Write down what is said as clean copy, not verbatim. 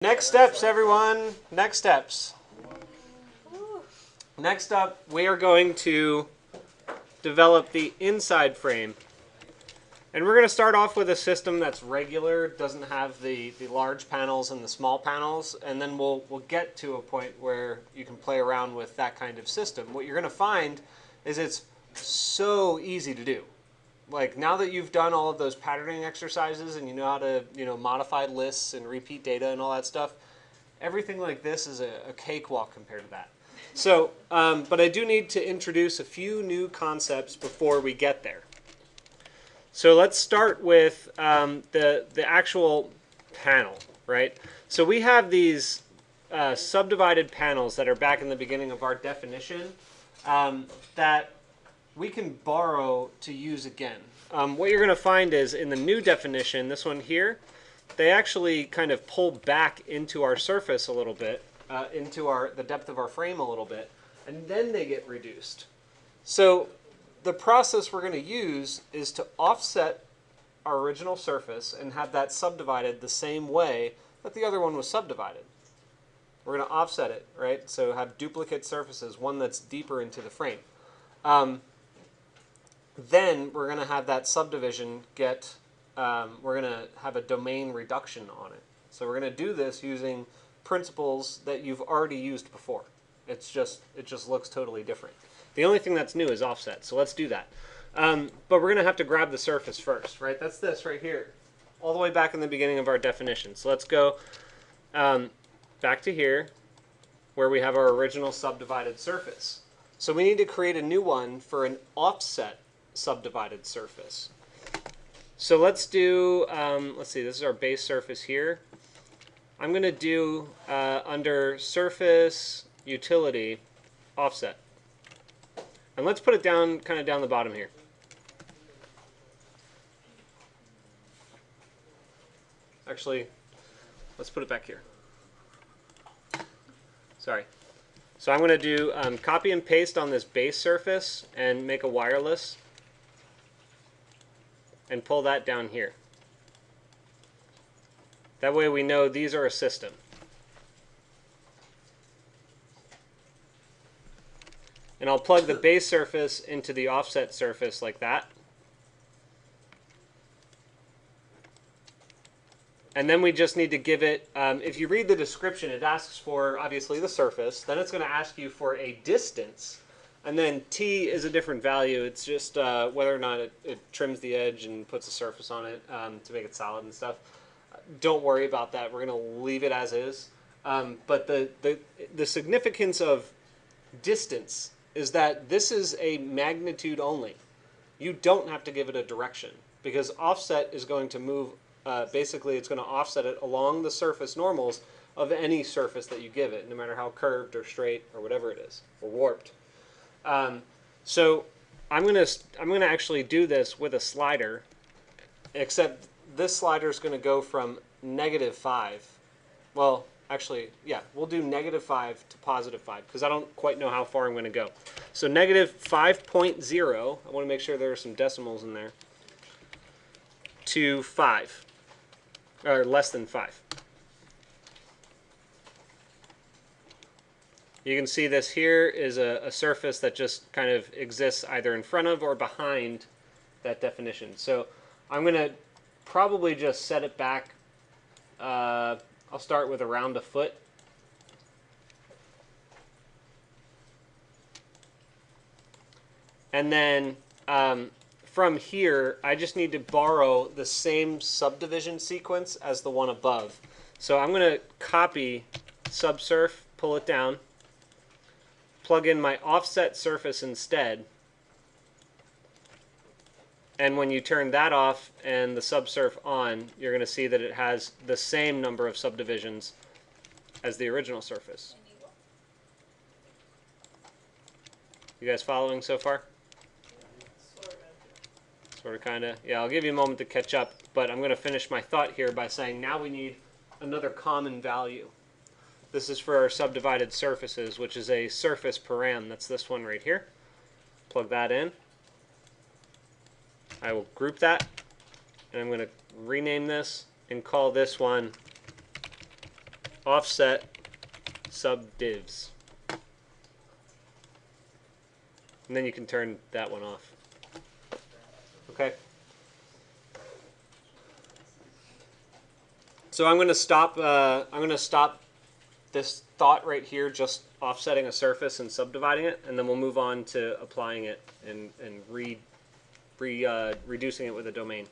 Next steps, everyone. Next steps. Next up, we are going to develop the inside frame. And we're going to start off with a system that's regular, doesn't have the large panels and the small panels, and then we'll get to a point where you can play around with that kind of system. What you're going to find is it's so easy to do. Like, now that you've done all of those patterning exercises and you know how to modify lists and repeat data and all that stuff, everything like this is a cakewalk compared to that. So, but I do need to introduce a few new concepts before we get there. So let's start with the actual panel, right? So we have these subdivided panels that are back in the beginning of our definition that we can borrow to use again. What you're going to find is in the new definition, this one here, they actually kind of pull back into our surface a little bit, into the depth of our frame a little bit, and then they get reduced. So the process we're going to use is to offset our original surface and have that subdivided the same way that the other one was subdivided. We're going to offset it, right? So have duplicate surfaces, one that's deeper into the frame. Then we're going to have that subdivision get, we're going to have a domain reduction on it. So we're going to do this using principles that you've already used before. It just looks totally different. The only thing that's new is offset, so let's do that. But we're going to have to grab the surface first, right? That's this right here, all the way back in the beginning of our definition. So let's go back to here, where we have our original subdivided surface. So we need to create a new one for an offset subdivided surface. So let's do, let's see, this is our base surface here. I'm going to do under surface utility offset. And let's put it down, kind of down the bottom here. Actually, let's put it back here. Sorry. So I'm going to do copy and paste on this base surface and make a wireless and pull that down here. That way we know these are a system. And I'll plug the base surface into the offset surface like that. And then we just need to give it, if you read the description, it asks for, obviously, the surface. Then it's going to ask you for a distance. And then t is a different value. It's just whether or not it trims the edge and puts a surface on it to make it solid and stuff. Don't worry about that. We're going to leave it as is. But the significance of distance is that this is a magnitude only. You don't have to give it a direction because offset is going to move, basically it's going to offset it along the surface normals of any surface that you give it, no matter how curved or straight or whatever it is, or warped. So I'm going to actually do this with a slider, except this slider is going to go from -5. Well, actually, yeah, we'll do -5 to +5 because I don't quite know how far I'm going to go. So -5.0, I want to make sure there are some decimals in there, to 5, or less than 5. You can see this here is a surface that just kind of exists either in front of or behind that definition. So I'm going to probably just set it back. I'll start with around a foot. And then from here, I just need to borrow the same subdivision sequence as the one above. So I'm going to copy Subsurf, pull it down, plug in my offset surface instead. And when you turn that off and the Subsurf on, you're going to see that it has the same number of subdivisions as the original surface. You guys following so far? Sort of, kind of. Yeah, I'll give you a moment to catch up, but I'm going to finish my thought here by saying now we need another common value. This is for our subdivided surfaces, which is a surface param. That's this one right here. Plug that in. I will group that, and I'm going to rename this and call this one offset subdivs. And then you can turn that one off. Okay. So I'm going to stop. This thought right here, just offsetting a surface and subdividing it, and then we'll move on to applying it and reducing it with a domain.